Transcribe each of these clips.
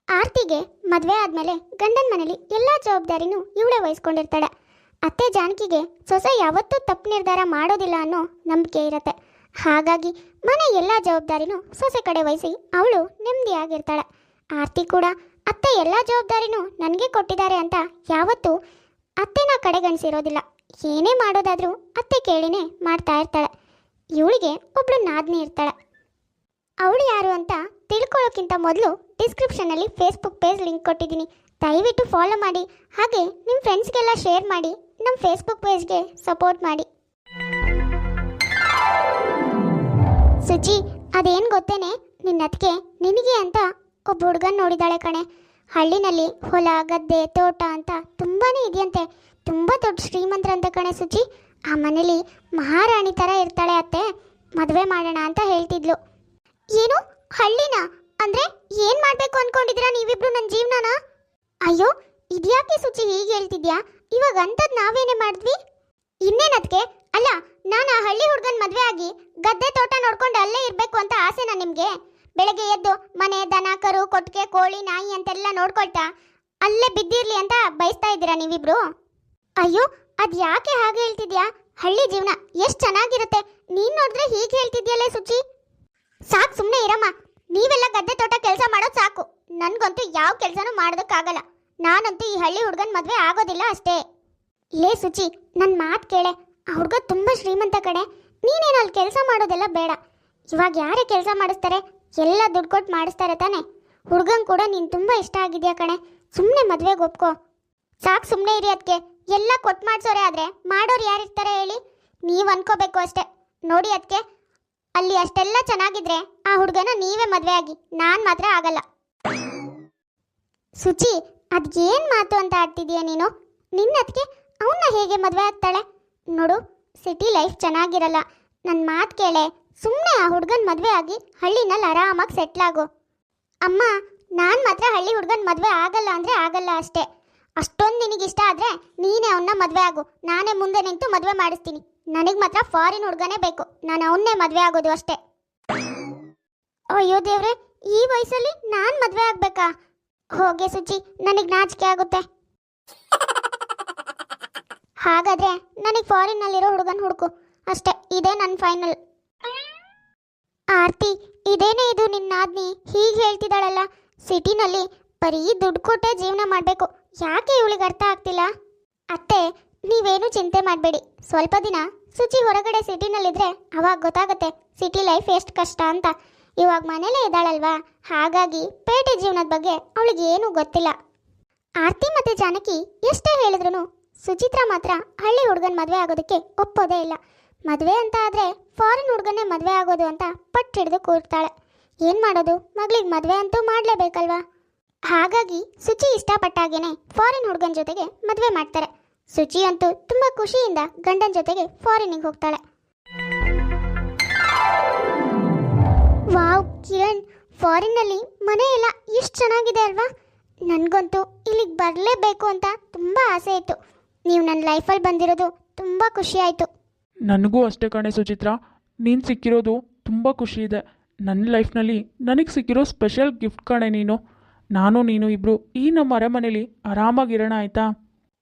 ಆರ್ತಿಗೆ ಮದುವೆ ಆದಮೇಲೆ ಗಂಡನ ಮನೇಲಿ ಎಲ್ಲ ಜವಾಬ್ದಾರಿನೂ ಇವಳೇ ವಹಿಸ್ಕೊಂಡಿರ್ತಾಳೆ. ಅತ್ತೆ ಜಾನಕಿಗೆ ಸೊಸೆ ಯಾವತ್ತೂ ತಪ್ಪು ನಿರ್ಧಾರ ಮಾಡೋದಿಲ್ಲ ಅನ್ನೋ ನಂಬಿಕೆ ಇರುತ್ತೆ. ಹಾಗಾಗಿ ಮನೆ ಎಲ್ಲ ಜವಾಬ್ದಾರಿನೂ ಸೊಸೆ ಕಡೆ ವಹಿಸಿ ಅವಳು ನೆಮ್ಮದಿಯಾಗಿರ್ತಾಳೆ. ಆರ್ತಿ ಕೂಡ ಅತ್ತೆ ಎಲ್ಲ ಜವಾಬ್ದಾರಿನೂ ನನಗೆ ಕೊಟ್ಟಿದ್ದಾರೆ ಅಂತ ಯಾವತ್ತೂ ಅತ್ತೆನ ಕಡೆಗಣಿಸಿರೋದಿಲ್ಲ. ಏನೇ ಮಾಡೋದಾದರೂ ಅತ್ತೆ ಕೇಳಿನೇ ಮಾಡ್ತಾ ಇರ್ತಾಳೆ. ಇವಳಿಗೆ ಒಬ್ಳು ನಾದ್ನಿ ಇರ್ತಾಳೆ. ಅವಳು ಯಾರು ಅಂತ ತಿಳ್ಕೊಳ್ಳೋಕ್ಕಿಂತ ಮೊದಲು ಡಿಸ್ಕ್ರಿಪ್ಷನಲ್ಲಿ ಫೇಸ್ಬುಕ್ ಪೇಜ್ ಲಿಂಕ್ ಕೊಟ್ಟಿದ್ದೀನಿ, ದಯವಿಟ್ಟು ಫಾಲೋ ಮಾಡಿ. ಹಾಗೆ ನಿಮ್ಮ ಫ್ರೆಂಡ್ಸ್ಗೆಲ್ಲ ಶೇರ್ ಮಾಡಿ. ನಮ್ಮ ಫೇಸ್ಬುಕ್ ಪೇಜ್ಗೆ ಸಪೋರ್ಟ್ ಮಾಡಿ. ಸುಚಿ, ಅದೇನು ಗೊತ್ತೇನೆ, ನಿನ್ನದಕ್ಕೆ ನಿನಗೆ ಅಂತ ಒಬ್ಬ ಹುಡುಗನ ನೋಡಿದಾಳೆ ಕಣೆ. ಹಳ್ಳಿನಲ್ಲಿ ಹೊಲ ಗದ್ದೆ ತೋಟ ಅಂತ ತುಂಬಾ ಇದೆಯಂತೆ. ತುಂಬ ದೊಡ್ಡ ಶ್ರೀಮಂತರಂತೆ ಕಣೆ ಸುಚಿ. ಆ ಮನೇಲಿ ಮಹಾರಾಣಿ ಥರ ಇರ್ತಾಳೆ ಅತ್ತೆ. ಮದುವೆ ಮಾಡೋಣ ಅಂತ ಹೇಳ್ತಿದ್ಲು. ಏನು, ಹಳ್ಳಿನ ಅಂದರೆ ಏನು ಮಾಡಬೇಕು ಅಂದ್ಕೊಂಡಿದ್ದೀರಾ ನೀವಿಬ್ರು ನನ್ನ ಜೀವನನ? ಅಯ್ಯೋ, ಇದ್ಯಾಕೆ ಸುಚಿ ಹೀಗೆ ಹೇಳ್ತಿದ್ಯಾ? ಇವಾಗ ಅಂಥದ್ದು ನಾವೇನೇ ಮಾಡಿದ್ವಿ? ಇನ್ನೇನದಕ್ಕೆ? ಅಲ್ಲ, ನಾನು ಆ ಹಳ್ಳಿ ಹುಡುಗನ ಮದುವೆ ಆಗಿ ಗದ್ದೆ ತೋಟ ನೋಡ್ಕೊಂಡು ಅಲ್ಲೇ ಇರಬೇಕು ಅಂತ ಆಸೆನಾ ನಿಮಗೆ? ಬೆಳಗ್ಗೆ ಎದ್ದು ಮನೆ ದನ ಕರು ಕೊಟ್ಟಿಗೆ ಕೋಳಿ ನಾಯಿ ಅಂತೆಲ್ಲ ನೋಡ್ಕೊಳ್ತಾ ಅಲ್ಲೇ ಬಿದ್ದಿರಲಿ ಅಂತ ಬಯಸ್ತಾ ಇದ್ದೀರಾ ನೀವಿಬ್ರು? ಅಯ್ಯೋ, ಅದು ಯಾಕೆ ಹಾಗೆ ಹೇಳ್ತಿದ್ಯಾ? ಹಳ್ಳಿ ಜೀವನ ಎಷ್ಟು ಚೆನ್ನಾಗಿರುತ್ತೆ. ನೀನು ನೋಡಿದ್ರೆ ಹೀಗೆ ಹೇಳ್ತಿದ್ಯಲ್ಲೇ ಸುಚಿ. ಸಾಕು, ಸುಮ್ಮನೆ ಇರಮ್ಮ. ನೀವೆಲ್ಲ ಗದ್ದೆ ತೋಟ ಕೆಲಸ ಮಾಡೋದು ಸಾಕು. ನನಗಂತೂ ಯಾವ ಕೆಲಸನೂ ಮಾಡೋದಕ್ಕಾಗಲ್ಲ. ನಾನಂತೂ ಈ ಹಳ್ಳಿ ಹುಡುಗನ ಮದುವೆ ಆಗೋದಿಲ್ಲ ಅಷ್ಟೇ. ಲೇ ಸುಚಿ, ನನ್ನ ಮಾತು ಕೇಳೆ. ಆ ಹುಡುಗ ತುಂಬ ಶ್ರೀಮಂತ ಕಡೆ. ನೀನೇನು ಅಲ್ಲಿ ಕೆಲಸ ಮಾಡೋದೆಲ್ಲ ಬೇಡ. ಇವಾಗ ಯಾರೇ ಕೆಲಸ ಮಾಡಿಸ್ತಾರೆ? ಎಲ್ಲ ದುಡ್ಡು ಕೊಟ್ಟು ಮಾಡಿಸ್ತಾರೆ ತಾನೆ. ಹುಡುಗಂಗೆ ಕೂಡ ನೀನು ತುಂಬ ಇಷ್ಟ ಆಗಿದೆಯಾ ಕಣೆ. ಸುಮ್ಮನೆ ಮದುವೆಗೆ ಒಪ್ಕೋ. ಸಾಕು, ಸುಮ್ಮನೆ ಇರಿ. ಅದಕ್ಕೆ ಎಲ್ಲ ಕೊಟ್ಟು ಮಾಡಿಸೋರೆ ಆದರೆ ಮಾಡೋರು ಯಾರಿರ್ತಾರೆ ಹೇಳಿ? ನೀವು ಅನ್ಕೋಬೇಕು ಅಷ್ಟೇ. ನೋಡಿ, ಅದಕ್ಕೆ ಅಲ್ಲಿ ಅಷ್ಟೆಲ್ಲ ಚೆನ್ನಾಗಿದ್ರೆ ಆ ಹುಡುಗನ ನೀವೇ ಮದುವೆ ಆಗಿ, ನಾನು ಮಾತ್ರ ಆಗಲ್ಲ. ಸುಚಿ, ಅದೇನು ಮಾತು ಅಂತ ಆಡ್ತಿದೀಯ ನೀನು? ನಿನ್ನದಕ್ಕೆ ಅವನ್ನ ಹೇಗೆ ಮದುವೆ ಆಗ್ತಾಳೆ? ನೋಡು, ಸಿಟಿ ಲೈಫ್ ಚೆನ್ನಾಗಿರಲ್ಲ. ನನ್ನ ಮಾತು ಕೇಳೆ. ಸುಮ್ಮನೆ ಆ ಹುಡುಗನ ಮದುವೆ ಆಗಿ ಹಳ್ಳಿನಲ್ಲಿ ಆರಾಮಾಗಿ ಸೆಟ್ಲಾಗು. ಅಮ್ಮ, ನಾನು ಮಾತ್ರ ಹಳ್ಳಿ ಹುಡುಗನ ಮದುವೆ ಆಗಲ್ಲ ಅಂದರೆ ಆಗಲ್ಲ ಅಷ್ಟೇ. ಅಷ್ಟೊಂದು ನಿನಗಿಷ್ಟ ಆದರೆ ನೀನೇ ಅವನ್ನ ಮದುವೆ ಆಗು. ನಾನೇ ಮುಂದೆ ನಿಂತು ಮದುವೆ ಮಾಡಿಸ್ತೀನಿ. ನನಗೆ ಮಾತ್ರ ಫಾರಿನ್ ಹುಡುಗನೇ ಬೇಕು. ನಾನು ಅವನ್ನೇ ಮದುವೆ ಆಗೋದು ಅಷ್ಟೇ. ಅಯ್ಯೋ ದೇವ್ರೆ, ಈ ವಯಸ್ಸಲ್ಲಿ ನಾನು ಮದುವೆ ಆಗಬೇಕಾ? ಹೋಗೆ ಸುಚಿ, ನನಗೆ ನಾಚಿಕೆ ಆಗುತ್ತೆ. ಹಾಗಾದರೆ ನನಗೆ ಫಾರಿನ್ನಲ್ಲಿರೋ ಹುಡುಗನ ಹುಡುಕು ಅಷ್ಟೇ. ಇದೇ ನನ್ನ ಫೈನಲ್. ಆರ್ತಿ, ಇದೇನೇ ಇದು ನಿನ್ನ ನಾದ್ನಿ ಹೀಗೆ ಹೇಳ್ತಿದ್ದಾಳಲ್ಲ? ಸಿಟಿನಲ್ಲಿ ಬರೀ ದುಡ್ಡು ಕೊಟ್ಟೆ ಜೀವನ ಮಾಡಬೇಕು. ಯಾಕೆ ಇವಳಿಗೆ ಅರ್ಥ ಆಗ್ತಿಲ್ಲ? ಅತ್ತೆ, ನೀವೇನು ಚಿಂತೆ ಮಾಡಬೇಡಿ. ಸ್ವಲ್ಪ ದಿನ ಸುಚಿ ಹೊರಗಡೆ ಸಿಟಿನಲ್ಲಿದ್ದರೆ ಅವಾಗ ಗೊತ್ತಾಗುತ್ತೆ ಸಿಟಿ ಲೈಫ್ ಎಷ್ಟು ಕಷ್ಟ ಅಂತ. ಇವಾಗ ಮನೇಲೇ ಇದ್ದಾಳಲ್ವಾ, ಹಾಗಾಗಿ ಪೇಟೆ ಜೀವನದ ಬಗ್ಗೆ ಅವಳಿಗೆ ಏನೂ ಗೊತ್ತಿಲ್ಲ. ಆರ್ತಿ ಮತ್ತು ಜಾನಕಿ ಎಷ್ಟೇ ಹೇಳಿದ್ರು ಸುಚಿತ್ರಾ ಮಾತ್ರ ಹಳ್ಳಿ ಹುಡುಗನ ಮದುವೆ ಆಗೋದಕ್ಕೆ ಒಪ್ಪೋದೇ ಇಲ್ಲ. ಮದುವೆ ಅಂತ ಆದರೆ ಫಾರಿನ್ ಹುಡುಗನ್ನೇ ಮದುವೆ ಆಗೋದು ಅಂತ ಪಟ್ಟು ಹಿಡಿದು ಕೂರ್ತಾಳೆ. ಏನು ಮಾಡೋದು, ಮಗಳಿಗೆ ಮದುವೆ ಅಂತೂ ಮಾಡಲೇಬೇಕಲ್ವಾ? ಹಾಗಾಗಿ ಸುಚಿ ಇಷ್ಟಪಟ್ಟಾಗೇನೆ ಫಾರಿನ್ ಹುಡುಗನ ಜೊತೆಗೆ ಮದುವೆ ಮಾಡ್ತಾರೆ. ಸುಚಿ ಅಂತೂ ತುಂಬ ಖುಷಿಯಿಂದ ಗಂಡನ ಜೊತೆಗೆ ಫಾರಿನಿಗೆ ಹೋಗ್ತಾಳೆ. ವಾವ್ ಕಿರಣ್, ಫಾರಿನ್ನಲ್ಲಿ ಮನೆ ಎಲ್ಲ ಎಷ್ಟು ಚೆನ್ನಾಗಿದೆ ಅಲ್ವಾ? ನನಗಂತೂ ಇಲ್ಲಿಗೆ ಬರಲೇಬೇಕು ಅಂತ ತುಂಬ ಆಸೆ ಇತ್ತು. ನೀವು ನನ್ನ ಲೈಫಲ್ಲಿ ಬಂದಿರೋದು ತುಂಬ ಖುಷಿ ಆಯಿತು. ನನಗೂ ಅಷ್ಟೇ ಕಣೆ ಸುಚಿತ್ರಾ. ನೀನು ಸಿಕ್ಕಿರೋದು ತುಂಬ ಖುಷಿ ಇದೆ. ನನ್ನ ಲೈಫ್ನಲ್ಲಿ ನನಗೆ ಸಿಕ್ಕಿರೋ ಸ್ಪೆಷಲ್ ಗಿಫ್ಟ್ ಕಣೆ ನೀನು. ನಾನು ನೀನು ಇಬ್ಬರು ಈ ನಮ್ಮ ಅರಮನೇಲಿ ಆರಾಮಾಗಿರೋಣ, ಆಯಿತಾ?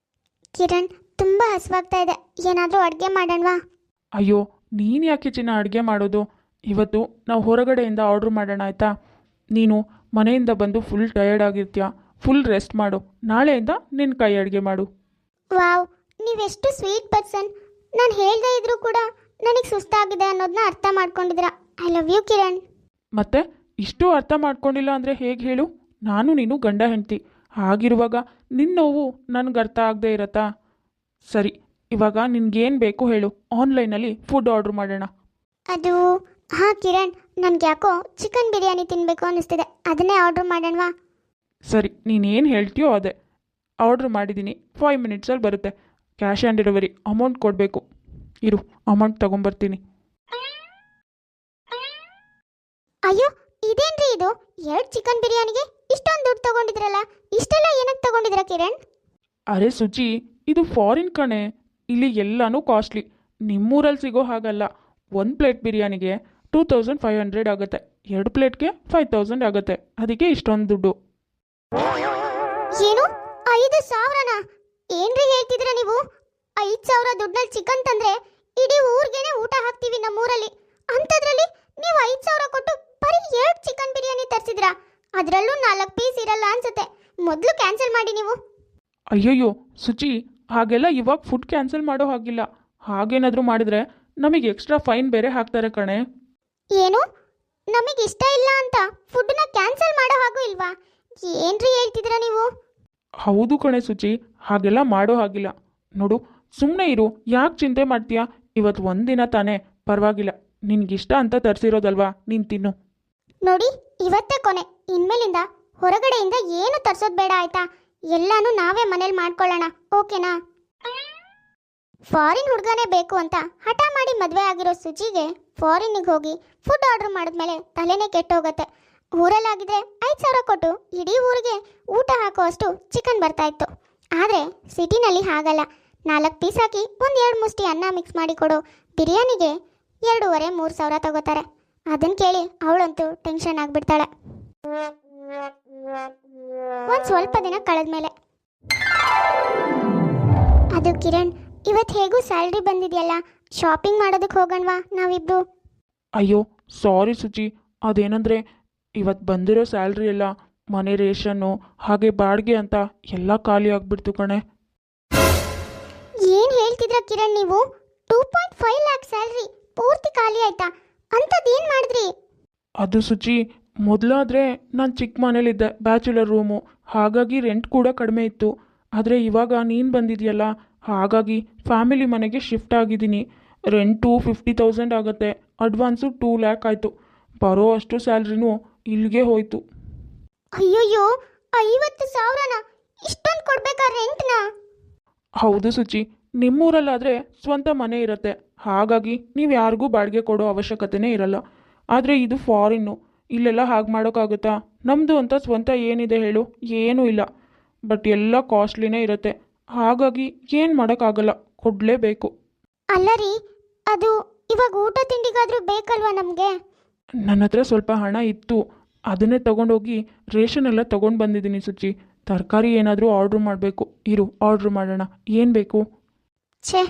ಕಿರಣ್, ತುಂಬ ಹಸುವಾಗ್ತಾ ಇದೆ. ಏನಾದರೂ ಅಡುಗೆ ಮಾಡೋಣವಾ? ಅಯ್ಯೋ, ನೀನು ಯಾಕೆ ಚಿನ್ನ ಅಡುಗೆ ಮಾಡೋದು? ಇವತ್ತು ನಾವು ಹೊರಗಡೆಯಿಂದ ಆರ್ಡ್ರ್ ಮಾಡೋಣ, ಆಯಿತಾ? ನೀನು ಮನೆಯಿಂದ ಬಂದು ಫುಲ್ ಟಯರ್ಡ್ ಆಗಿರ್ತೀಯ. ಫುಲ್ ರೆಸ್ಟ್ ಮಾಡು. ನಾಳೆಯಿಂದ ನಿನ್ನ ಕೈ ಅಡುಗೆ ಮಾಡು. ವಾವ್, ನೀವೆಷ್ಟು ಸ್ವೀಟ್ ಪರ್ಸನ್. ನಾನು ಹೇಳ್ದೇ ಇದ್ರೂ ಕೂಡ ನನಗೆ ಸುಸ್ತಾಗಿದೆ ಅನ್ನೋದನ್ನ ಅರ್ಥ ಮಾಡ್ಕೊಂಡಿದ್ದೀರಾ. I love you Kiran. ಮತ್ತೆ ಇಷ್ಟು ಅರ್ಥ ಮಾಡ್ಕೊಂಡಿಲ್ಲ ಅಂದರೆ ಹೇಗೆ ಹೇಳು? ನಾನು ನೀನು ಗಂಡ ಹೆಂಡ್ತಿ. ಹಾಗಿರುವಾಗ ನಿನ್ನ ನೋವು ನನಗೆ ಅರ್ಥ ಆಗದೆ ಇರತ್ತಾ? ಸರಿ, ಇವಾಗ ನಿನ್ಗೇನು ಬೇಕು ಹೇಳು. ಆನ್ಲೈನಲ್ಲಿ ಫುಡ್ ಆರ್ಡ್ರ್ ಮಾಡೋಣ. ಅದು ಹಾಂ ಕಿರಣ್, ನನಗೆ ಯಾಕೋ ಚಿಕನ್ ಬಿರಿಯಾನಿ ತಿನ್ನಬೇಕು ಅನ್ನಿಸ್ತಿದೆ. ಅದನ್ನೇ ಆರ್ಡ್ರ್ ಮಾಡೋಣವಾ? ಸರಿ, ನೀನೇನು ಹೇಳ್ತೀಯೋ ಅದೇ. ಆರ್ಡ್ರ್ ಮಾಡಿದ್ದೀನಿ, 5 ಮಿನಿಟ್ಸಲ್ಲಿ ಬರುತ್ತೆ. Cash on delivery. ಅಮೌಂಟ್ ಕೊಡಬೇಕು. ಇರು, ಅಮೌಂಟ್ ತೊಗೊಂಬರ್ತೀನಿ. ಅಯ್ಯೋ, ಇದೇನ್ರಿ ಇದು? 2 ಚಿಕನ್ ಬಿರಿಯಾನಿಗೆ ಇಷ್ಟೊಂದು ದುಡ್ಡು ತಗೊಂಡಿದ್ರಲ್ಲ? ಇಷ್ಟೆಲ್ಲ ಏನಕ್ಕೆ ತಗೊಂಡಿದ್ದೀರಾ ಕಿರಣ್? ಅರೆ ಸುಚಿ, ಇದು ಫಾರಿನ್ ಕಣೆ. ಇಲ್ಲಿ ಎಲ್ಲನೂ ಕಾಸ್ಟ್ಲಿ. ನಿಮ್ಮೂರಲ್ಲಿ ಸಿಗೋ ಹಾಗಲ್ಲ. 1 ಪ್ಲೇಟ್ ಬಿರಿಯಾನಿಗೆ 2500 ಆಗುತ್ತೆ. 2 ಪ್ಲೇಟ್ಗೆ 5000 ಆಗುತ್ತೆ. ಅದಕ್ಕೆ ಇಷ್ಟೊಂದು ದುಡ್ಡು. ಏನು 5,000ನಾ? ಏನ್ರಿ ಹೇಳ್ತಿದ್ರ ನೀವು? 5,000 ದುಡ್ಡಲ್ಲಿ ಚಿಕನ್ ತಂದ್ರೆ ಇಡೀ ಊರ್ಗೆನೆ ಊಟ ಹಾಕ್ತೀವಿ ನಮ್ಮೂರಲ್ಲಿ. ಅಂಥದ್ರಲ್ಲಿ ನೀವು 5,000 ಕೊಟ್ಟು ಬರೀ 2 ಚಿಕನ್ ಬಿರಿಯಾನಿ ತರಿಸಿದ್ರಾ? ಅದರಲ್ಲೂ 4 ಪೀಸ್ ಇರಲ್ಲ ಅನ್ಸುತ್ತೆ. ಮೊದಲು ಕ್ಯಾನ್ಸಲ್ ಮಾಡಿ ನೀವು. ಅಯ್ಯಯ್ಯೋ ಸುಚಿ, ಹಾಗೆಲ್ಲ ಇವಾಗ ಫುಡ್ ಕ್ಯಾನ್ಸಲ್ ಮಾಡೋ ಹಾಗಿಲ್ಲ. ಹಾಗೇನಾದರೂ ಮಾಡಿದ್ರೆ ನಮಗೆ ಎಕ್ಸ್ಟ್ರಾ ಫೈನ್ ಬೇರೆ ಹಾಕ್ತಾರೆ ಕಣೆ. ಏನು? ನಮಗೆ ಇಷ್ಟ ಇಲ್ಲ ಅಂತ ಫುಡ್ನ ಕ್ಯಾನ್ಸಲ್ ಮಾಡೋ ಹಾಗೂ ಇಲ್ವಾ? ಏನ್ರಿ ಹೇಳ್ತಿದ್ರ ನೀವು? ಹೌದು ಕಣೆ ಸುಚಿ, ಹಾಗೆಲ್ಲ ಮಾಡೋ ಹಾಗಿಲ್ಲ. ನೋಡು, ಸುಮ್ಮನೆ ಇರು, ಯಾಕೆ ಚಿಂತೆ ಮಾಡ್ತೀಯಾ? ಇವತ್ತು ಒಂದಿನ ತಾನೇ, ಪರವಾಗಿಲ್ಲ. ನಿನಗಿಷ್ಟ ಅಂತ ತರಿಸಿರೋದಲ್ವಾ, ನೀನು ತಿನ್ನು. ನೋಡಿ, ಇವತ್ತೇ ಕೊನೆ. ಇನ್ಮೇಲಿಂದ ಹೊರಗಡೆಯಿಂದ ಏನು ತರ್ಸೋದು ಬೇಡ ಆಯ್ತಾ? ಎಲ್ಲಾನು ನಾವೇ ಮನೇಲಿ ಮಾಡ್ಕೊಳ್ಳೋಣ, ಓಕೆನಾ? ಫಾರಿನ್ ಹುಡುಗನೇ ಬೇಕು ಅಂತ ಹಠ ಮಾಡಿ ಮದುವೆ ಆಗಿರೋ ಸುಚಿಗೆ ಫಾರಿನ್ನಿಗೆ ಹೋಗಿ ಫುಡ್ ಆರ್ಡರ್ ಮಾಡಿದ್ಮೇಲೆ ತಲೆನೇ ಕೆಟ್ಟೋಗತ್ತೆ. ಊರಲ್ಲಾಗಿದ್ರೆ 5,000 ಕೊಟ್ಟು ಇಡೀ ಊರಿಗೆ ಊಟ ಹಾಕುವಷ್ಟು ಚಿಕನ್ ಬರ್ತಾ ಇತ್ತು. ಆದರೆ ಸಿಟಿನಲ್ಲಿ ಹಾಗಲ್ಲ. 4 ಪೀಸ್ ಹಾಕಿ 1-2 ಮುಷ್ಟಿ ಅನ್ನ ಮಿಕ್ಸ್ ಮಾಡಿ ಕೊಡು ಬಿರಿಯಾನಿಗೆ 2,500-3,000 ತಗೋತಾರೆ. ಅದನ್ನು ಕೇಳಿ ಅವಳಂತೂ ಟೆನ್ಷನ್ ಆಗಿಬಿಡ್ತಾಳೆ. ಒಂದು ಸ್ವಲ್ಪ ದಿನ ಕಳೆದ್ಮೇಲೆ, ಅದು ಕಿರಣ್, ಇವತ್ತು ಹೇಗೂ ಸ್ಯಾಲ್ರಿ ಬಂದಿದೆಯಲ್ಲ, ಶಾಪಿಂಗ್ ಮಾಡೋದಕ್ಕೆ ಹೋಗೋಣವಾ ನಾವಿಬ್ರು? ಅಯ್ಯೋ ಸಾರಿ ಸುಚಿ, ಅದೇನಂದರೆ ಇವತ್ತು ಬಂದಿರೋ ಸ್ಯಾಲ್ರಿ ಎಲ್ಲ ಮನೆ ರೇಷನ್ನು ಹಾಗೆ ಬಾಡಿಗೆ ಅಂತ ಎಲ್ಲ ಖಾಲಿ ಆಗಿಬಿಡ್ತು ಕಣೆ. ಏನು ಹೇಳ್ತಿದ್ರ ಕಿರಣ್ ನೀವು? 2.5 ಲ್ಯಾಕ್ ಸ್ಯಾಲ್ರಿ ಪೂರ್ತಿ ಖಾಲಿ ಆಯ್ತಾ? ಅಂಥದ್ದೇನು ಮಾಡಿದ್ರಿ? ಅದು ಸುಚಿ, ಮೊದಲಾದರೆ ನಾನು ಚಿಕ್ಕ ಮನೇಲಿದ್ದೆ, ಬ್ಯಾಚುಲರ್ ರೂಮು, ಹಾಗಾಗಿ ರೆಂಟ್ ಕೂಡ ಕಡಿಮೆ ಇತ್ತು. ಆದರೆ ಇವಾಗ ನೀನು ಬಂದಿದೆಯಲ್ಲ, ಹಾಗಾಗಿ ಫ್ಯಾಮಿಲಿ ಮನೆಗೆ ಶಿಫ್ಟ್ ಆಗಿದ್ದೀನಿ. ರೆಂಟು 50,000 ಆಗುತ್ತೆ, ಅಡ್ವಾನ್ಸು 2 ಲ್ಯಾಕ್ ಆಯಿತು. ಬರೋ ಅಷ್ಟು ಸ್ಯಾಲ್ರಿನೂ ಇಲ್ಲಿಗೆ ಹೋಯಿತು. ಅಯ್ಯೋಯ್ಯೋ, 50,000ನಾ? ಇಷ್ಟೊಂದು ಕೊಡ್ಬೇಕಾ ರೆಂಟ್ನ? ಹೌದು ಸುಚಿ, ನಿಮ್ಮೂರಲ್ಲಾದರೆ ಸ್ವಂತ ಮನೆ ಇರುತ್ತೆ, ಹಾಗಾಗಿ ನೀವು ಯಾರಿಗೂ ಬಾಡಿಗೆ ಕೊಡೋ ಅವಶ್ಯಕತೆನೇ ಇರಲ್ಲ. ಆದರೆ ಇದು ಫಾರಿನ್ನು, ಇಲ್ಲೆಲ್ಲ ಹಾಗೆ ಮಾಡೋಕ್ಕಾಗುತ್ತಾ? ನಮ್ಮದು ಅಂತ ಸ್ವಂತ ಏನಿದೆ ಹೇಳು? ಏನೂ ಇಲ್ಲ. ಬಟ್ ಎಲ್ಲ ಕಾಸ್ಟ್ಲಿನೇ ಇರುತ್ತೆ, ಹಾಗಾಗಿ ಏನು ಮಾಡೋಕ್ಕಾಗಲ್ಲ, ಕೊಡಲೇಬೇಕು. ಅಲ್ಲ ರೀ, ಅದು ಇವಾಗ ಊಟ ತಿಂಡಿಗಾದ್ರೂ ಬೇಕಲ್ವಾ ನಮಗೆ? ನನ್ನ ಹತ್ರ ಸ್ವಲ್ಪ ಹಣ ಇತ್ತು, ಅದನ್ನೇ ತಗೊಂಡೋಗಿ ರೇಷನ್ ಎಲ್ಲ ತೊಗೊಂಡು ಬಂದಿದ್ದೀನಿ ಸುಚಿ. ತರಕಾರಿ ಏನಾದರೂ ಆರ್ಡ್ರ್ ಮಾಡಬೇಕು, ಇರು ಆರ್ಡ್ರ್ ಮಾಡೋಣ. ಏನು ಬೇಕು? ಛೇ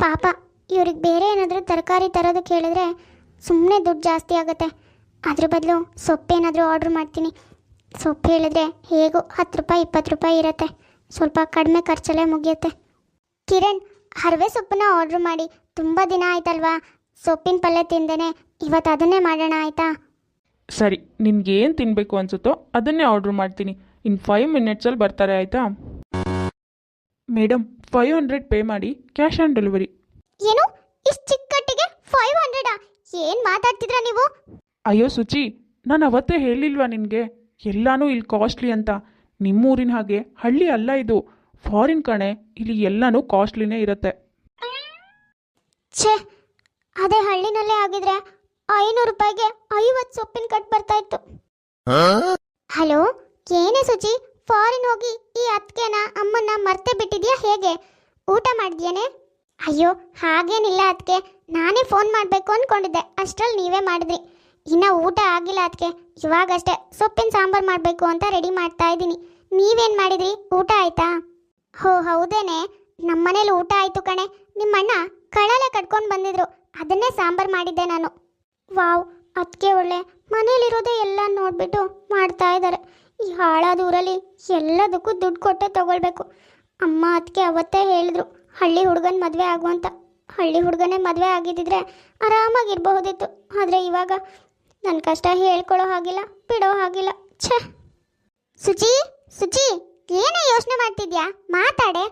ಪಾಪ, ಇವ್ರಿಗೆ ಬೇರೆ ಏನಾದರೂ ತರಕಾರಿ ತರೋದಕ್ಕೆ ಹೇಳಿದ್ರೆ ಸುಮ್ಮನೆ ದುಡ್ಡು ಜಾಸ್ತಿ ಆಗುತ್ತೆ. ಅದ್ರ ಬದಲು ಸೊಪ್ಪೇನಾದರೂ ಆರ್ಡ್ರ್ ಮಾಡ್ತೀನಿ. ಸೊಪ್ಪು ಹೇಳಿದ್ರೆ ಹೇಗೂ 10 ರೂಪಾಯಿ 20 ರೂಪಾಯಿ ಇರುತ್ತೆ, ಸ್ವಲ್ಪ ಕಡಿಮೆ ಖರ್ಚಲ್ಲೇ ಮುಗಿಯುತ್ತೆ. ಕಿರಣ್, ಹರವೆ ಸೊಪ್ಪನ್ನ ಆರ್ಡ್ರ್ ಮಾಡಿ. ತುಂಬ ದಿನ ಆಯ್ತಲ್ವಾ ಸೊಪ್ಪಿನ ಪಲ್ಯ ತಿಂದೇನೆ, ಇವತ್ತು ಅದನ್ನೇ ಮಾಡೋಣ ಆಯಿತಾ? ಸರಿ, ನಿನ್ಗೇನು ತಿನ್ನಬೇಕು ಅನಿಸುತ್ತೋ ಅದನ್ನೇ ಆರ್ಡ್ರ್ ಮಾಡ್ತೀನಿ. ಇನ್ನು 5 ಮಿನಿಟ್ಸಲ್ಲಿ ಬರ್ತಾರೆ, ಆಯಿತಾ? ಮೇಡಮ್, 500 ಪೇ ಮಾಡಿ, ಕ್ಯಾಶ್ ಆನ್ ಡೆಲಿವರಿ. ಏನು? ಇಷ್ಟು ಚಿಕ್ಕ ಕಟ್ಟಿಗೆ 500? ಏನು ಮಾತಾಡ್ತಿದ್ರ ನೀವು? ಅಯ್ಯೋ ಸುಚಿ, ನಾನು ಅವತ್ತೇ ಹೇಳಿಲ್ವಾ ನಿನಗೆ, ಎಲ್ಲನೂ ಇಲ್ಲಿ ಕಾಸ್ಟ್ಲಿ ಅಂತ. ನಿಮ್ಮೂರಿನ ಹಾಗೆ ಹಳ್ಳಿ ಅಲ್ಲ ಇದು, ಫಾರಿನ್ ಕಣೆ. ಇಲ್ಲಿ ಎಲ್ಲನೂ ಕಾಸ್ಟ್ಲಿನೇ ಇರುತ್ತೆ. ಛೇ, ಅದೇ ಹಳ್ಳಿನಲ್ಲೇ ಆಗಿದ್ರೆ 500 ರೂಪಾಯಿಗೆ 50 ಸೊಪ್ಪಿನ ಕಟ್ ಬರ್ತಾ ಇತ್ತು. ಹಲೋ, ಏನೇ ಸುಚಿ, ಫಾರಿನ್ ಹೋಗಿ ಈ ಅತ್ತಿಗೆನ ಅಮ್ಮನ್ನ ಮರ್ತೆ ಬಿಟ್ಟಿದ್ಯಾ ಹೇಗೆ? ಊಟ ಮಾಡಿದ್ಯಾನೆ? ಅಯ್ಯೋ ಹಾಗೇನಿಲ್ಲ ಅದಕ್ಕೆ, ನಾನೇ ಫೋನ್ ಮಾಡಬೇಕು ಅಂದ್ಕೊಂಡಿದ್ದೆ, ಅಷ್ಟರಲ್ಲಿ ನೀವೇ ಮಾಡಿದ್ರಿ. ಇನ್ನು ಊಟ ಆಗಿಲ್ಲ ಅದಕ್ಕೆ, ಇವಾಗಷ್ಟೇ ಸೊಪ್ಪಿನ ಸಾಂಬಾರು ಮಾಡಬೇಕು ಅಂತ ರೆಡಿ ಮಾಡ್ತಾ ಇದ್ದೀನಿ. ನೀವೇನು ಮಾಡಿದ್ರಿ? ಊಟ ಆಯ್ತಾ? ಹೋ ಹೌದೇನೆ, ನಮ್ಮನೇಲಿ ಊಟ ಆಯಿತು ಕಣೆ. ನಿಮ್ಮಣ್ಣ ಕಳಲೆ ಕಟ್ಕೊಂಡು ಬಂದಿದ್ರು, ಅದನ್ನೇ ಸಾಂಬಾರು ಮಾಡಿದ್ದೆ ನಾನು. ವಾವ್, ಅದಕ್ಕೆ ಒಳ್ಳೆ ಮನೇಲಿರೋದೇ ಎಲ್ಲ ನೋಡಿಬಿಟ್ಟು ಮಾಡ್ತಾ ಇದ್ದಾರೆ. ಈ ಹಾಳಾದ ಊರಲ್ಲಿ ಎಲ್ಲದಕ್ಕೂ ದುಡ್ಡು ಕೊಟ್ಟೆ ತಗೊಳ್ಬೇಕು. ಅಮ್ಮ ಅದಕ್ಕೆ ಅವತ್ತೇ ಹೇಳಿದ್ರು ಹಳ್ಳಿ ಹುಡುಗನ ಮದುವೆ ಆಗು ಅಂತ. ಹಳ್ಳಿ ಹುಡುಗನೇ ಮದುವೆ ಆಗಿದ್ದಿದ್ರೆ ಆರಾಮಾಗಿರಬಹುದಿತ್ತು. ಆದರೆ ಇವಾಗ ನನ್ನ ಕಷ್ಟ ಹೇಳ್ಕೊಳ್ಳೋ ಹಾಗಿಲ್ಲ, ಬಿಡೋ ಹಾಗಿಲ್ಲ. ಛೇ. ಸುಚಿ, ಸುಚಿ, ಏನೇ ಯೋಚನೆ ಮಾಡ್ತಿದ್ಯಾ? ಮಾತಾಡೆ.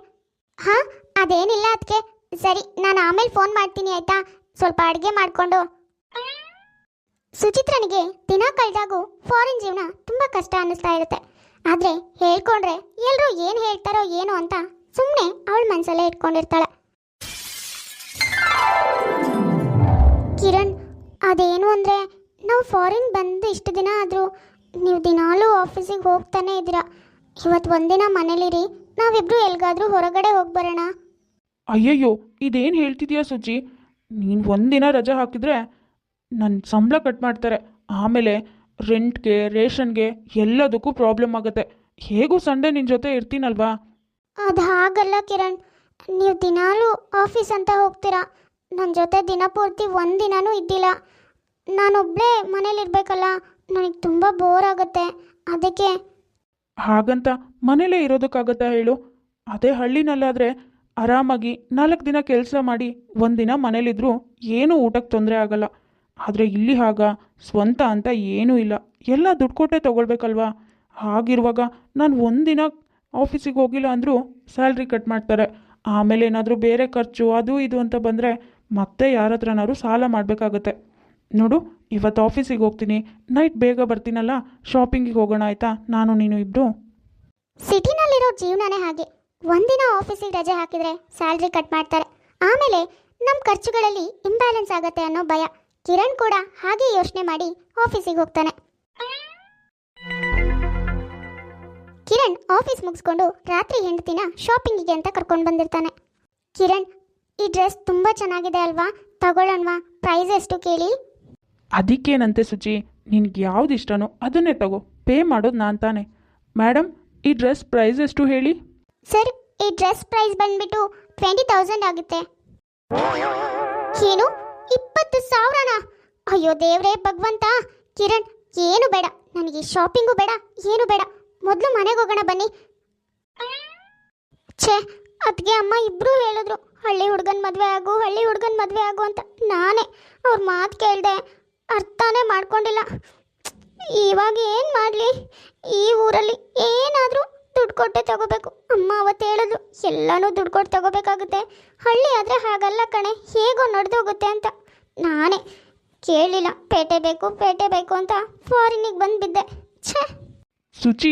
ಹಾಂ, ಅದೇನಿಲ್ಲ ಅದಕ್ಕೆ. ಸರಿ, ನಾನು ಆಮೇಲೆ ಫೋನ್ ಮಾಡ್ತೀನಿ ಆಯಿತಾ? ಸ್ವಲ್ಪ ಅಡುಗೆ ಮಾಡಿಕೊಂಡು. ಸುಚಿತ್ರನಿಗೆ ದಿನ ಕಳೆದಾಗೂ ಫಾರಿನ್ ಜೀವನ ತುಂಬ ಕಷ್ಟ ಅನ್ನಿಸ್ತಾ ಇರುತ್ತೆ. ಆದರೆ ಹೇಳ್ಕೊಂಡ್ರೆ ಎಲ್ಲರೂ ಏನು ಹೇಳ್ತಾರೋ ಏನೋ ಅಂತ ಸುಮ್ಮನೆ ಅವಳ ಮನಸ್ಸಲ್ಲೇ ಇಟ್ಕೊಂಡಿರ್ತಾಳೆ. ಕಿರಣ್, ಅದೇನು ಅಂದರೆ, ನಾವು ಫಾರಿನ್ ಬಂದು ಇಷ್ಟು ದಿನ ಆದರೂ ನೀವು ದಿನಾಲೂ ಆಫೀಸಿಗೆ ಹೋಗ್ತಾನೆ ಇದ್ದೀರಾ. ಇವತ್ತು ಒಂದಿನ ಮನೇಲಿರಿ, ನಾವಿಬ್ರು ಎಲ್ಗಾದ್ರೂ ಹೊರಗಡೆ ಹೋಗಿ ಬರೋಣ. ಅಯ್ಯಯ್ಯೋ, ಇದೇನು ಹೇಳ್ತಿದ್ಯಾ ಸುಚಿ? ನೀನು ಒಂದಿನ ರಜೆ ಹಾಕಿದರೆ ನನ್ನ ಸಂಬಳ ಕಟ್ ಮಾಡ್ತಾರೆ, ಆಮೇಲೆ ರೆಂಟ್ಗೆ ರೇಷನ್ಗೆ ಎಲ್ಲದಕ್ಕೂ ಪ್ರಾಬ್ಲಮ್ ಆಗುತ್ತೆ. ಹೇಗೂ ಸಂಡೇ ನಿನ್ನ ಜೊತೆ ಇರ್ತೀನಲ್ವಾ. ಅದು ಹಾಗಲ್ಲ ಕಿರಣ್, ನೀವು ದಿನಾಲೂ ಆಫೀಸ್ ಅಂತ ಹೋಗ್ತೀರಾ, ನನ್ನ ಜೊತೆ ದಿನ ಪೂರ್ತಿ ಒಂದಿನನೂ ಇದ್ದಿಲ್ಲ. ನಾನೊಬ್ಬಳೇ ಮನೇಲಿರ್ಬೇಕಲ್ಲ, ನನಗೆ ತುಂಬ ಬೋರ್ ಆಗುತ್ತೆ. ಅದಕ್ಕೆ ಹಾಗಂತ ಮನೇಲೇ ಇರೋದಕ್ಕಾಗತ್ತಾ ಹೇಳು? ಅದೇ ಹಳ್ಳಿನಲ್ಲಾದರೆ ಆರಾಮಾಗಿ 4 ದಿನ ಕೆಲಸ ಮಾಡಿ ಒಂದಿನ ಮನೇಲಿದ್ರೂ ಏನೂ ಊಟಕ್ಕೆ ತೊಂದರೆ ಆಗಲ್ಲ. ಆದರೆ ಇಲ್ಲಿ ಸ್ವಂತ ಅಂತ ಏನೂ ಇಲ್ಲ, ಎಲ್ಲ ದುಡ್ಡು ಕೊಟ್ಟೆ ತೊಗೊಳ್ಬೇಕಲ್ವಾ. ಹಾಗಿರುವಾಗ ನಾನು ಒಂದಿನ ಆಫೀಸಿಗೆ ಹೋಗಿಲ್ಲ ಅಂದರೂ ಸ್ಯಾಲ್ರಿ ಕಟ್ ಮಾಡ್ತಾರೆ. ಆಮೇಲೆ ಏನಾದರೂ ಬೇರೆ ಖರ್ಚು ಅದು ಇದು ಅಂತ ಬಂದರೆ ಮತ್ತೆ ಯಾರ ಹತ್ರನಾದ್ರು ಸಾಲ ಮಾಡಬೇಕಾಗತ್ತೆ. ನೋಡು, ಇವತ್ತು ಆಫೀಸಿಗೆ ಹೋಗ್ತೀನಿ, ನೈಟ್ ಬೇಗ ಬರ್ತೀನಲ್ಲ, ಶಾಪಿಂಗಿಗೆ ಹೋಗೋಣ ಆಯಿತಾ, ನಾನು ನೀನು ಇಬ್ಬರು. ಸಿಟಿನಲ್ಲಿರೋ ಜೀವನನೇ ಹಾಗೆ. ಒಂದಿನ ಆಫೀಸಿಗೆ ರಜೆ ಹಾಕಿದರೆ ಸ್ಯಾಲ್ರಿ ಕಟ್ ಮಾಡ್ತಾರೆ, ಆಮೇಲೆ ನಮ್ಮ ಖರ್ಚುಗಳಲ್ಲಿ ಇಂಬ್ಯಾಲೆನ್ಸ್ ಆಗುತ್ತೆ ಅನ್ನೋ ಭಯ. ಕಿರಣ್ ಕೂಡ ಹಾಗೆ ಯೋಚನೆ ಮಾಡಿ ಆಫೀಸಿಗೆ ಹೋಗ್ತಾನೆ. ಕಿರಣ್ ಆಫೀಸ್ ಮುಗಿಸ್ಕೊಂಡು ರಾತ್ರಿ ಹೆಂಡತಿನ ಶಾಪಿಂಗಿಗೆ ಅಂತ ಕರ್ಕೊಂಡು ಬಂದಿರ್ತಾನೆ. ಕಿರಣ್, ಈ ಡ್ರೆಸ್ ತುಂಬ ಚೆನ್ನಾಗಿದೆ ಅಲ್ವಾ, ತಗೊಳ್ಳೋಣವಾ? ಪ್ರೈಸ್ ಎಷ್ಟು ಕೇಳಿ? ಅದಕ್ಕೇನಂತೆ ಸುಚಿ, ನಿನ್ಗೆ ಯಾವ್ದು ಇಷ್ಟನೋ ಅದನ್ನೇ ತಗೋ, ಪೇ ಮಾಡೋದು ನಾನು ತಾನೆ. ಮೇಡಮ್, ಈ ಡ್ರೆಸ್ ಪ್ರೈಸ್ ಎಷ್ಟು ಹೇಳಿ? ಸರ್, ಈ ಡ್ರೆಸ್ ಪ್ರೈಸ್ ಬಂದ್ಬಿಟ್ಟು 20,000 ಆಗುತ್ತೆ. ಏನು, 20,000ನಾ? ಅಯ್ಯೋ ದೇವ್ರೇ ಭಗವಂತ. ಕಿರಣ್, ಏನು ಬೇಡ, ನನಗೆ ಶಾಪಿಂಗು ಬೇಡ, ಏನು ಬೇಡ, ಮೊದಲು ಮನೆಗೆ ಹೋಗೋಣ ಬನ್ನಿ. ಛೇ, ಅದಕ್ಕೆ ಅಮ್ಮ ಇಬ್ಬರೂ ಹೇಳಿದ್ರು ಹಳ್ಳಿ ಹುಡುಗನ ಮದುವೆ ಆಗು, ಹಳ್ಳಿ ಹುಡುಗನ ಮದುವೆ ಆಗು ಅಂತ. ನಾನೇ ಅವ್ರ ಮಾತು ಕೇಳಿದೆ, ಅರ್ಥನೇ ಮಾಡ್ಕೊಂಡಿಲ್ಲ. ಇವಾಗ ಏನು ಮಾಡಲಿ? ಈ ಊರಲ್ಲಿ ಏನಾದರೂ ದುಡ್ಡು ಕೊಟ್ಟೆ ತಗೋಬೇಕು. ಅಮ್ಮ ಅವತ್ತು ಹೇಳಿದ್ರು ಎಲ್ಲನೂ ದುಡ್ಡು ಕೊಟ್ಟು ತಗೋಬೇಕಾಗುತ್ತೆ, ಹಳ್ಳಿ ಆದರೆ ಹಾಗಲ್ಲ ಕಣೆ, ಹೇಗೋ ನಡೆದೋಗುತ್ತೆ ಅಂತ. ನಾನೇ ಕೇಳಲಿಲ್ಲ, ಪೇಟೆ ಬೇಕು ಅಂತ ಫಾರಿನಿಗೆ ಬಂದುಬಿದ್ದೆ. ಛೇ. ಸುಚಿ,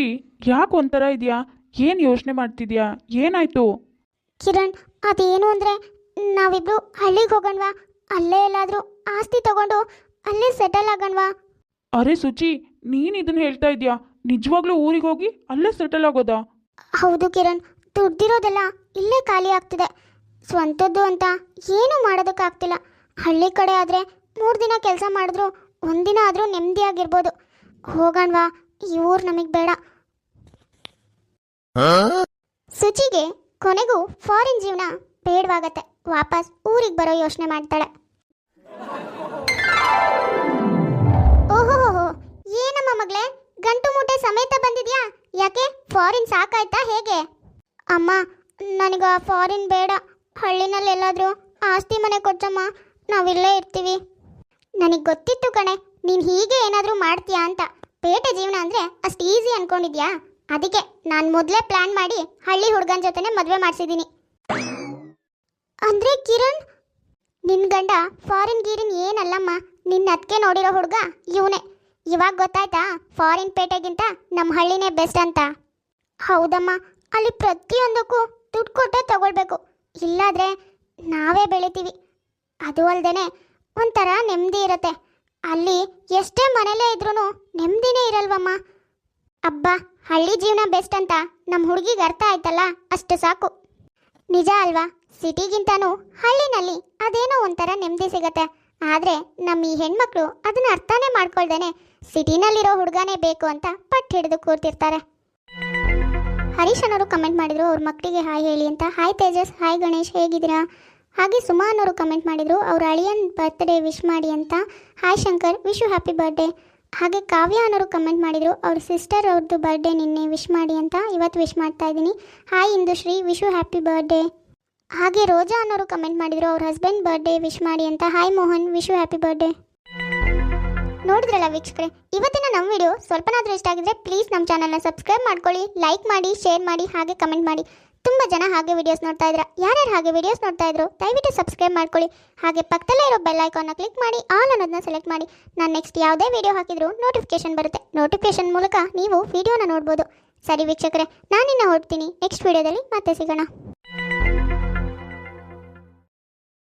ಯಾಕೆ ಒಂಥರ ಇದೆಯಾ? ಏನು ಯೋಚನೆ ಮಾಡ್ತಿದ್ಯಾ? ಏನಾಯ್ತು? ಕಿರಣ್, ಅದೇನು ಅಂದರೆ ನಾವಿಬ್ರು ಹಳ್ಳಿಗೆ ಹೋಗೋಣವಾ? ಅಲ್ಲೇ ಎಲ್ಲಾದರೂ ಆಸ್ತಿ ತಗೊಂಡು ಅಲ್ಲೇ ಸೆಟಲ್ ಆಗೋಣವಾ? ಅರೆ ಸುಚಿ, ನೀನು ಇದನ್ನು ಹೇಳ್ತಾ ಇದೆಯಾ? ನಿಜವಾಗ್ಲೂ ಊರಿಗೆ ಹೋಗಿ ಅಲ್ಲೇ ಸೆಟಲ್ ಆಗೋದಾ? ಹೌದು ಕಿರಣ್, ದುಡ್ದಿರೋದೆಲ್ಲ ಇಲ್ಲೇ ಖಾಲಿ ಆಗ್ತಿದೆ. ಸ್ವಂತದ್ದು ಅಂತ ಏನೂ ಮಾಡೋದಕ್ಕಾಗ್ತಿಲ್ಲ. ಹಳ್ಳಿ ಕಡೆ ಆದರೆ 3 ದಿನ ಕೆಲಸ ಮಾಡಿದ್ರು ಒಂದಿನ ಆದರೂ ನೆಮ್ಮದಿಯಾಗಿರ್ಬೋದು. ಹೋಗೋಣವಾ? ಈ ಊರು ನಮಗೆ ಬೇಡ. ಸುಚಿಗೆ ಕೊನೆಗೂ ಫಾರಿನ್ ಜೀವನ ಬೇಡವಾಗತ್ತೆ. ವಾಪಸ್ ಊರಿಗೆ ಬರೋ ಯೋಚನೆ ಮಾಡ್ತಾಳೆ. ಓಹೋ, ಏನಮ್ಮ ಮಗಳೇ, ಗಂಟು ಮೂಟೆ ಸಮೇತ ಬಂದಿದ್ಯಾ? ಯಾಕೆ, ಫಾರಿನ್ ಸಾಕಾಯ್ತಾ ಹೇಗೆ? ಅಮ್ಮ, ನನಗೆ ಫಾರಿನ್ ಬೇಡ, ಹಳ್ಳಿನಲ್ಲಿ ಎಲ್ಲಾದರೂ ಆಸ್ತಿ ಮನೆ ಕೊಡ್ಸಮ್ಮ, ನಾವಿಲ್ಲೇ ಇರ್ತೀವಿ. ನನಗೆ ಗೊತ್ತಿತ್ತು ಕಣೆ, ನೀನು ಹೀಗೆ ಏನಾದರೂ ಮಾಡ್ತೀಯಾ ಅಂತ. ಪೇಟೆ ಜೀವನ ಅಂದರೆ ಅಷ್ಟು ಈಸಿ ಅನ್ಕೊಂಡಿದ್ಯಾ? ಅದಕ್ಕೆ ನಾನು ಮೊದಲೇ ಪ್ಲ್ಯಾನ್ ಮಾಡಿ ಹಳ್ಳಿ ಹುಡುಗನ ಜೊತೆನೆ ಮದುವೆ ಮಾಡಿಸಿದ್ದೀನಿ. ಅಂದರೆ ಕಿರಣ್, ನಿನ್ನ ಗಂಡ ಫಾರಿನ್ ಗೀರಿನ್ ಏನಲ್ಲಮ್ಮ, ನಿನ್ನ ಅದಕ್ಕೆ ನೋಡಿರೋ ಹುಡುಗ ಇವನೇ. ಇವಾಗ ಗೊತ್ತಾಯ್ತಾ ಫಾರಿನ್ ಪೇಟೆಗಿಂತ ನಮ್ಮ ಹಳ್ಳಿನೇ ಬೆಸ್ಟ್ ಅಂತ? ಹೌದಮ್ಮ, ಅಲ್ಲಿ ಪ್ರತಿಯೊಂದಕ್ಕೂ ದುಡ್ಡು ಕೊಟ್ಟೆ ತಗೊಳ್ಬೇಕು, ಇಲ್ಲಾದರೆ ನಾವೇ ಬೆಳಿತೀವಿ. ಅದು ಅಲ್ಲದೆ ಒಂಥರ ನೆಮ್ಮದಿ ಇರುತ್ತೆ. ಅಲ್ಲಿ ಎಷ್ಟೇ ಮನೇಲೇ ಇದ್ರೂ ನೆಮ್ಮದಿನೇ ಇರಲ್ವಮ್ಮ. ಅಬ್ಬಾ, ಹಳ್ಳಿ ಜೀವನ ಬೆಸ್ಟ್ ಅಂತ ನಮ್ಮ ಹುಡುಗಿಗೆ ಅರ್ಥ ಆಯ್ತಲ್ಲ, ಅಷ್ಟು ಸಾಕು. ನಿಜ ಅಲ್ವಾ? ಸಿಟಿಗಿಂತನೂ ಹಳ್ಳಿನಲ್ಲಿ ಅದೇನೋ ಒಂಥರ ನೆಮ್ಮದಿ ಸಿಗತ್ತೆ. ಆದರೆ ನಮ್ಮ ಈ ಹೆಣ್ಮಕ್ಳು ಅದನ್ನ ಅರ್ಥನೇ ಮಾಡ್ಕೊಳ್ದೇನೆ ಸಿಟಿನಲ್ಲಿರೋ ಹುಡುಗನೇ ಬೇಕು ಅಂತ ಪಟ್ಟು ಹಿಡಿದು ಕೂರ್ತಿರ್ತಾರೆ. ಹರೀಶ್ ಅನ್ನೋರು ಕಮೆಂಟ್ ಮಾಡಿದ್ರು ಅವ್ರ ಮಕ್ಕಳಿಗೆ ಹಾಯ್ ಹೇಳಿ ಅಂತ. ಹಾಯ್ ತೇಜಸ್, ಹಾಯ್ ಗಣೇಶ್, ಹೇಗಿದ್ದೀರಾ? ಹಾಗೆ ಸುಮಾ ಅನ್ನೋರು ಕಮೆಂಟ್ ಮಾಡಿದರು ಅವ್ರ ಅಳಿಯನ್ ಬರ್ತ್ಡೇ ವಿಶ್ ಮಾಡಿ ಅಂತ. Hi Shankar, wish you happy birthday. ಹಾಗೆ ಕಾವ್ಯ ಅನ್ನೋರು ಕಮೆಂಟ್ ಮಾಡಿದರು ಅವ್ರ ಸಿಸ್ಟರ್ ಅವ್ರದ್ದು ಬರ್ಡೇ ನಿನ್ನೆ ವಿಶ್ ಮಾಡಿ ಅಂತ, ಇವತ್ತು ವಿಶ್ ಮಾಡ್ತಾ ಇದ್ದೀನಿ. Hi Indushree, wish you happy birthday. ಹಾಗೆ ರೋಜಾ ಅನ್ನೋರು ಕಮೆಂಟ್ ಮಾಡಿದರು ಅವ್ರ ಹಸ್ಬೆಂಡ್ ಬರ್ಡೇ ವಿಶ್ ಮಾಡಿ ಅಂತ. Hi Mohan, wish you happy birthday. ನೋಡಿದ್ರಲ್ಲ ವೀಕ್ಷಕರೇ, ಇವತ್ತಿನ ನಮ್ಮ ವಿಡಿಯೋ ಸ್ವಲ್ಪನಾದರೂ ಇಷ್ಟ ಆಗಿದ್ರೆ ಪ್ಲೀಸ್ ನಮ್ಮ ಚಾನಲ್ನ ಸಬ್ಸ್ಕ್ರೈಬ್ ಮಾಡ್ಕೊಳ್ಳಿ, ಲೈಕ್ ಮಾಡಿ, ಶೇರ್ ಮಾಡಿ, ಹಾಗೆ ಕಮೆಂಟ್ ಮಾಡಿ. ತುಂಬ ಜನ ಹಾಗೆ ವಿಡಿಯೋಸ್ ನೋಡ್ತಾ ಇದ್ದೀರಾ. ಯಾರ್ಯಾರು ಹಾಗೆ ವಿಡಿಯೋಸ್ ನೋಡ್ತಾ ಇದ್ರು ದಯವಿಟ್ಟು ಸಬ್ಸ್ಕ್ರೈಬ್ ಮಾಡ್ಕೊಳ್ಳಿ. ಹಾಗೆ ಪಕ್ಕದಲ್ಲೇ ಇರೋ ಬೆಲ್ ಐಕಾನ್ನ ಕ್ಲಿಕ್ ಮಾಡಿ ಆಲ್ ಅನ್ನೋದನ್ನ ಸೆಲೆಕ್ಟ್ ಮಾಡಿ. ನಾನು ನೆಕ್ಸ್ಟ್ ಯಾವುದೇ ವಿಡಿಯೋ ಹಾಕಿದ್ರು ನೋಟಿಫಿಕೇಶನ್ ಬರುತ್ತೆ. ನೋಟಿಫಿಕೇಶನ್ ಮೂಲಕ ನೀವು ವಿಡಿಯೋನ ನೋಡ್ಬೋದು. ಸರಿ ವೀಕ್ಷಕರೇ, ನಾನಿನ್ನ ಹೊರಡ್ತೀನಿ. ನೆಕ್ಸ್ಟ್ ವಿಡಿಯೋದಲ್ಲಿ ಮತ್ತೆ ಸಿಗೋಣ.